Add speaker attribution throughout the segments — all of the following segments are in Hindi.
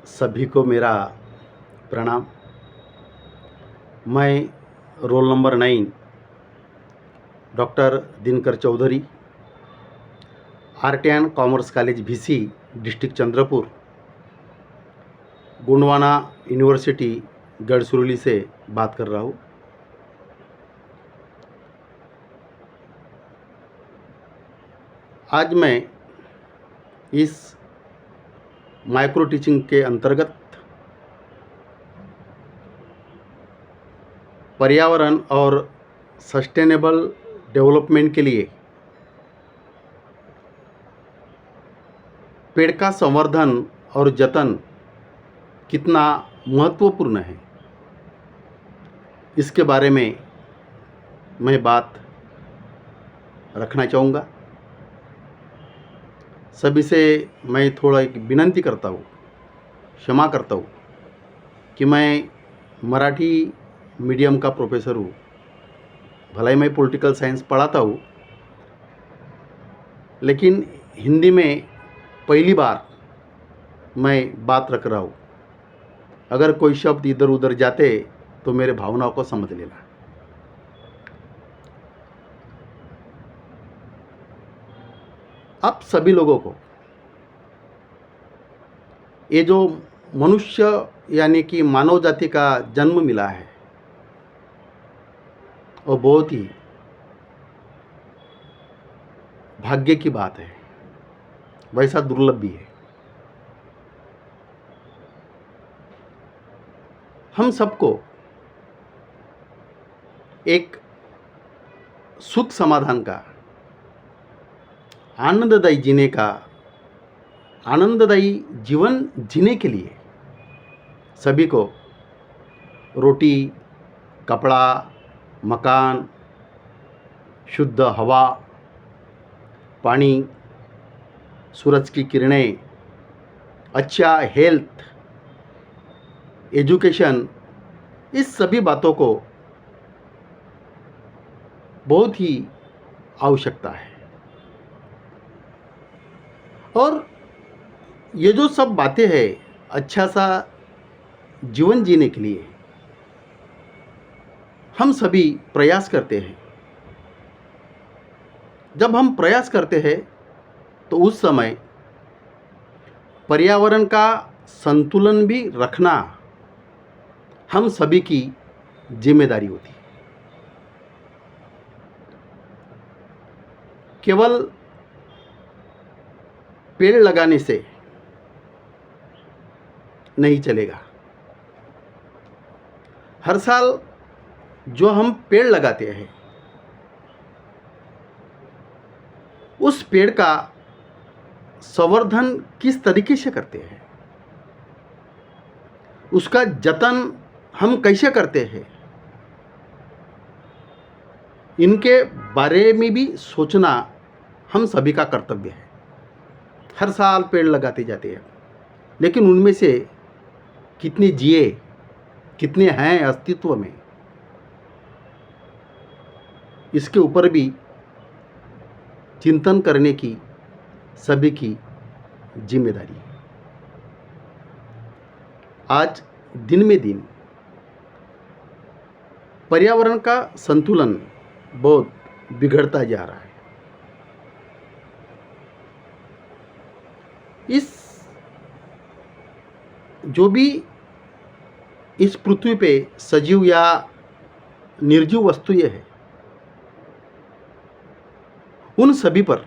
Speaker 1: सभी को मेरा प्रणाम। मैं roll number 9 doctor Dinkar Chaudhari, art and commerce college Bhisi, district Chandrapur, Gondwana university Gadchiroli से बात कर रहा हूँ। आज मैं इस माइक्रो टीचिंग के अंतर्गत पर्यावरण और सस्टेनेबल डेवलपमेंट के लिए पेड़ का संवर्धन और जतन कितना महत्वपूर्ण है, इसके बारे में मैं बात रखना चाहूँगा। सभी से मैं थोड़ा एक विनती करता हूँ, क्षमा करता हूँ कि मैं मराठी मीडियम का प्रोफेसर हूँ। भले ही मैं पॉलिटिकल साइंस पढ़ाता हूँ, लेकिन हिंदी में पहली बार मैं बात रख रहा हूँ। अगर कोई शब्द इधर उधर जाते तो मेरे भावनाओं को समझ लेना। आप सभी लोगों को ये जो मनुष्य यानी कि मानव जाति का जन्म मिला है, वो बहुत ही भाग्य की बात है, वैसा दुर्लभ भी है। हम सबको एक सुख समाधान का, आनंददायी जीवन जीने के लिए सभी को रोटी, कपड़ा, मकान, शुद्ध हवा, पानी, सूरज की किरणें, अच्छा हेल्थ, एजुकेशन, इस सभी बातों को बहुत ही आवश्यकता है। और ये जो सब बातें हैं, अच्छा सा जीवन जीने के लिए हम सभी प्रयास करते हैं। जब हम प्रयास करते हैं तो उस समय पर्यावरण का संतुलन भी रखना हम सभी की जिम्मेदारी होती है। केवल पेड़ लगाने से नहीं चलेगा। हर साल जो हम पेड़ लगाते हैं, उस पेड़ का संवर्धन किस तरीके से करते हैं, उसका जतन हम कैसे करते हैं, इनके बारे में भी सोचना हम सभी का कर्तव्य है। हर साल पेड़ लगाते जाते हैं, लेकिन उनमें से कितने जिए, कितने हैं अस्तित्व में, इसके ऊपर भी चिंतन करने की सभी की जिम्मेदारी है। आज दिन में दिन पर्यावरण का संतुलन बहुत बिगड़ता जा रहा है। इस जो भी इस पृथ्वी पे सजीव या निर्जीव वस्तुएं हैं, उन सभी पर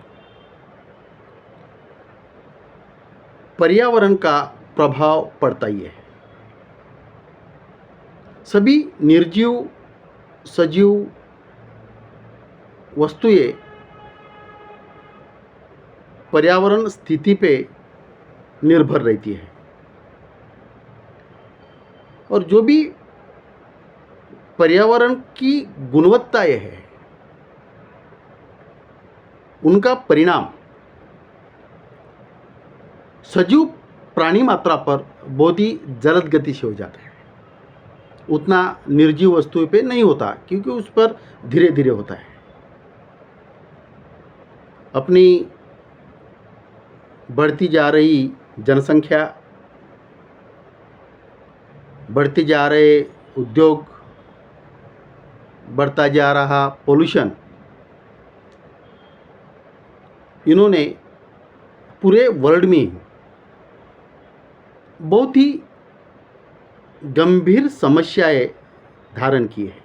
Speaker 1: पर्यावरण का प्रभाव पड़ता ही है। सभी निर्जीव सजीव वस्तुएं पर्यावरण स्थिति पे निर्भर रहती है, और जो भी पर्यावरण की गुणवत्ताएं हैं, उनका परिणाम सजीव प्राणी मात्रा पर बहुत ही जलद गति से हो जाता है। उतना निर्जीव वस्तुओं पे नहीं होता, क्योंकि उस पर धीरे धीरे होता है। अपनी बढ़ती जा रही जनसंख्या, बढ़ते जा रहे उद्योग, बढ़ता जा रहा पोल्यूशन, इन्होंने पूरे वर्ल्ड में बहुत ही गंभीर समस्याएं धारण की है।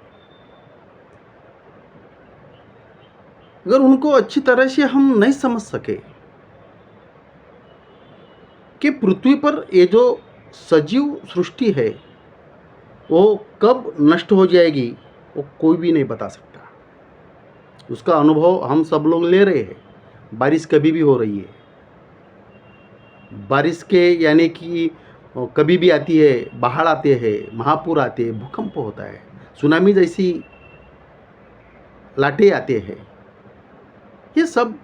Speaker 1: अगर उनको अच्छी तरह से हम नहीं समझ सके कि पृथ्वी पर ये जो सजीव सृष्टि है वो कब नष्ट हो जाएगी, वो कोई भी नहीं बता सकता। उसका अनुभव हम सब लोग ले रहे हैं। बारिश कभी भी हो रही है, बारिश के यानी कि कभी भी आती है, बाढ़ आते हैं, महापुर आते हैं, भूकंप होता है, सुनामी जैसी लाटे आते हैं। ये सब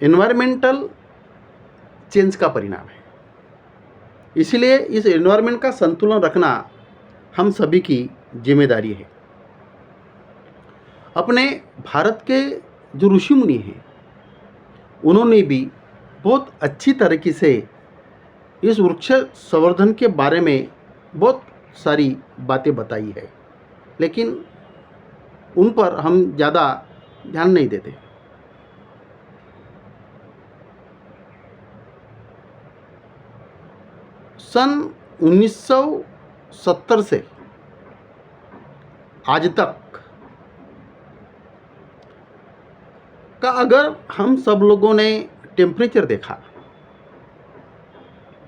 Speaker 1: एनवायरमेंटल चेंज का परिणाम है। इसलिए इस एनवायरमेंट का संतुलन रखना हम सभी की जिम्मेदारी है। अपने भारत के जो ऋषि मुनि हैं, उन्होंने भी बहुत अच्छी तरीके से इस वृक्ष संवर्धन के बारे में बहुत सारी बातें बताई है, लेकिन उन पर हम ज़्यादा ध्यान नहीं देते। सन 1970 से आज तक का अगर हम सब लोगों ने टेम्परेचर देखा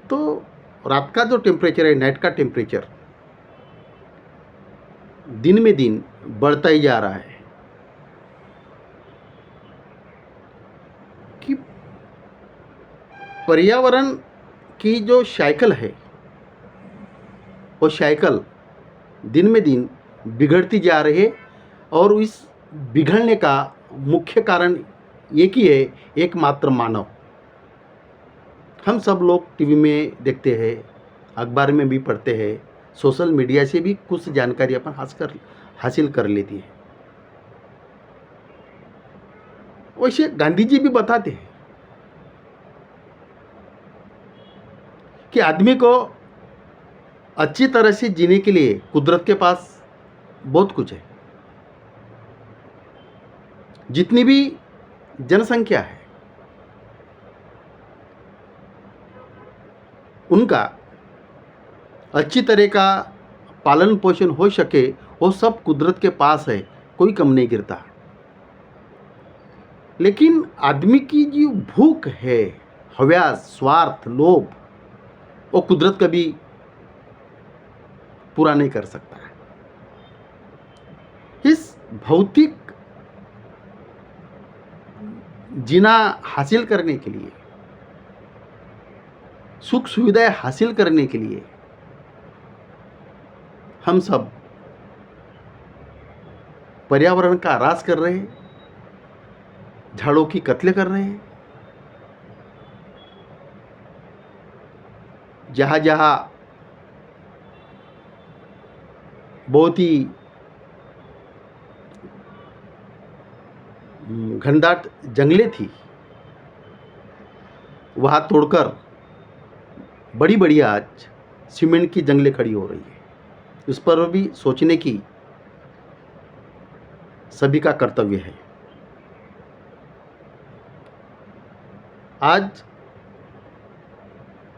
Speaker 1: तो रात का जो टेम्परेचर है, नाइट का टेम्परेचर दिन में दिन बढ़ता ही जा रहा है। कि पर्यावरण की जो साइकिल है, वो साइकिल दिन में दिन बिगड़ती जा रही है और इस बिगड़ने का मुख्य कारण एक ही है, एकमात्र मानव। हम सब लोग टीवी में देखते हैं, अखबार में भी पढ़ते हैं, सोशल मीडिया से भी कुछ जानकारी अपन हासिल कर लेती है। वैसे गांधी जी भी बताते हैं कि आदमी को अच्छी तरह से जीने के लिए कुदरत के पास बहुत कुछ है। जितनी भी जनसंख्या है, उनका अच्छी तरह का पालन पोषण हो सके, वो सब कुदरत के पास है, कोई कम नहीं गिरता। लेकिन आदमी की जो भूख है, हव्यास, स्वार्थ, लोभ, वो कुदरत कभी पूरा नहीं कर सकता है। इस भौतिक जीना हासिल करने के लिए, सुख सुविधाएं हासिल करने के लिए हम सब पर्यावरण का ह्रास कर रहे हैं, झाड़ों की कत्ल कर रहे हैं। जहाँ जहाँ बहुत ही घनदाट जंगलें थी, वहाँ तोड़कर बड़ी बड़ी आज सीमेंट की जंगलें खड़ी हो रही है। इस पर भी सोचने की सभी का कर्तव्य है। आज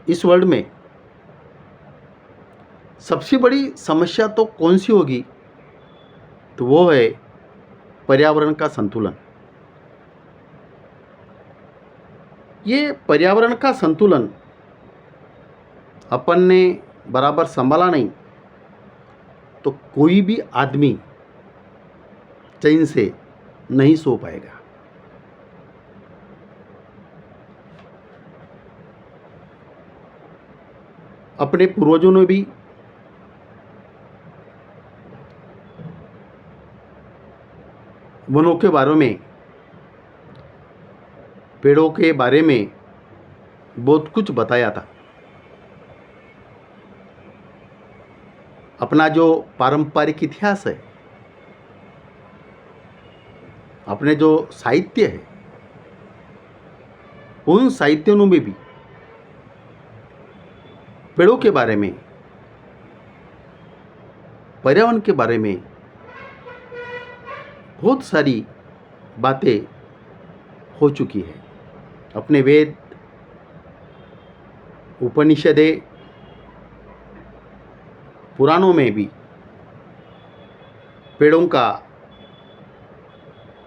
Speaker 1: इस वर्ल्ड में सबसे बड़ी समस्या तो कौन सी होगी, तो वो है पर्यावरण का संतुलन। ये पर्यावरण का संतुलन अपन ने बराबर संभाला नहीं तो कोई भी आदमी चैन से नहीं सो पाएगा। अपने पूर्वजों ने भी वनों के बारे में, पेड़ों के बारे में बहुत कुछ बताया था। अपना जो पारंपरिक इतिहास है, अपने जो साहित्य है, उन साहित्यों में भी पेड़ों के बारे में, पर्यावरण के बारे में बहुत सारी बातें हो चुकी है। अपने वेद, उपनिषदें, पुराणों में भी पेड़ों का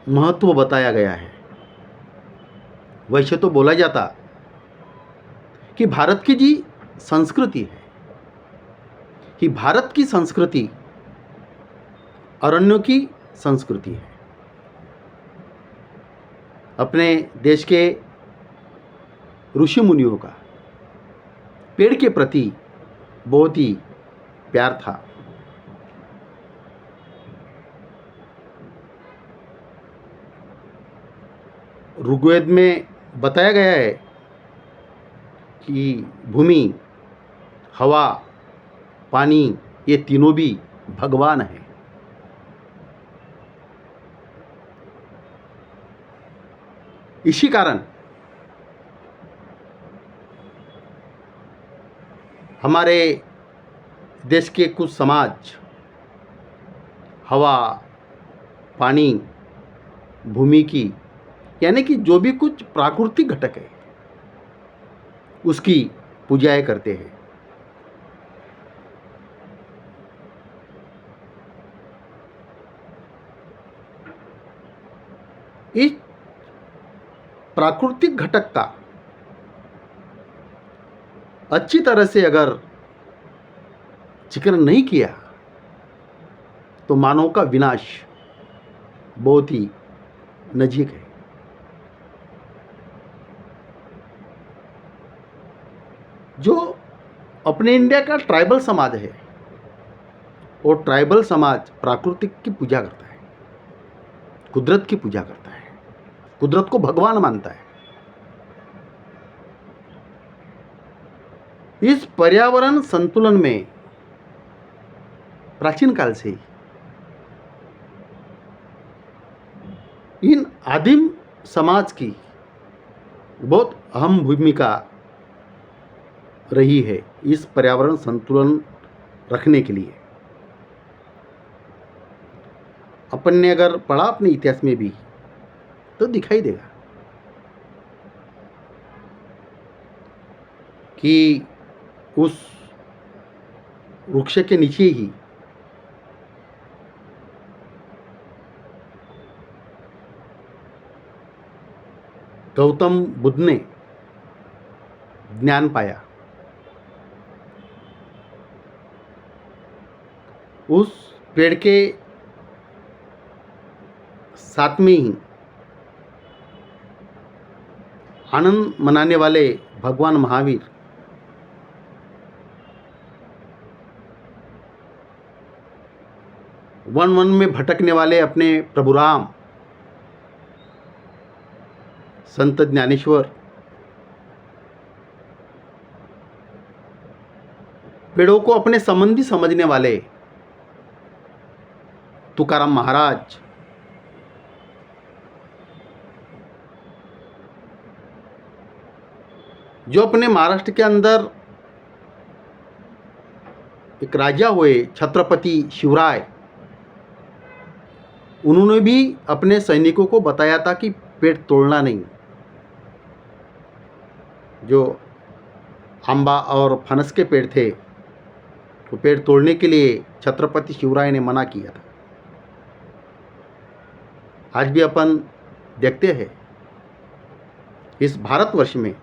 Speaker 1: महत्व बताया गया है। वैसे तो बोला जाता कि भारत की जी संस्कृति है, कि भारत की संस्कृति अरण्यों की संस्कृति है। अपने देश के ऋषि मुनियों का पेड़ के प्रति बहुत ही प्यार था। ऋग्वेद में बताया गया है कि भूमि, हवा, पानी ये तीनों भी भगवान हैं। इसी कारण हमारे देश के कुछ समाज हवा, पानी, भूमि की, यानी कि जो भी कुछ प्राकृतिक घटक है उसकी पूजाएं करते हैं। इस प्राकृतिक घटक का अच्छी तरह से अगर जिक्र नहीं किया तो मानव का विनाश बहुत ही नजीक है। जो अपने इंडिया का ट्राइबल समाज है, वो ट्राइबल समाज प्राकृतिक की पूजा करता है, कुदरत की पूजा करता है, कुदरत को भगवान मानता है। इस पर्यावरण संतुलन में प्राचीन काल से इन आदिम समाज की बहुत अहम भूमिका रही है इस पर्यावरण संतुलन रखने के लिए। अपन ने अगर पढ़ा अपने इतिहास में भी तो दिखाई देगा कि उस वृक्ष के नीचे ही गौतम बुद्ध ने ज्ञान पाया। उस पेड़ के साथ में ही आनंद मनाने वाले भगवान महावीर वन वन में भटकने वाले अपने प्रभु राम, संत ज्ञानेश्वर, पेड़ों को अपने संबंधी समझने वाले तुकाराम महाराज, जो अपने महाराष्ट्र के अंदर एक राजा हुए छत्रपति शिवराय, उन्होंने भी अपने सैनिकों को बताया था कि पेड़ तोड़ना नहीं। जो आंबा और फनस के पेड़ थे वो पेड़ तोड़ने के लिए छत्रपति शिवराय ने मना किया था। आज भी अपन देखते हैं इस भारतवर्ष में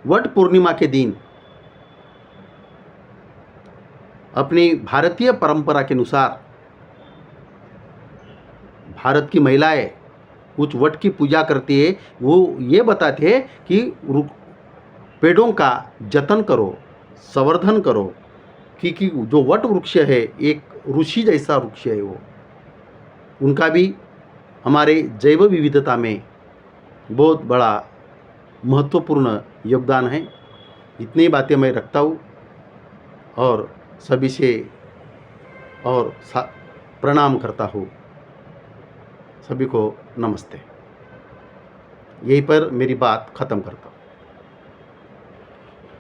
Speaker 1: वट पूर्णिमा के दिन अपनी भारतीय परंपरा के अनुसार भारत की महिलाएं उस वट की पूजा करती है। वो ये बताते हैं कि पेड़ों का जतन करो, संवर्धन करो, क्योंकि जो वट वृक्ष है एक ऋषि जैसा वृक्ष है। वो उनका भी हमारे जैव विविधता में बहुत बड़ा महत्वपूर्ण योगदान है। इतनी बातें मैं रखता हूँ और सभी से और प्रणाम करता हूँ। सभी को नमस्ते। यहीं पर मेरी बात ख़त्म करता हूँ।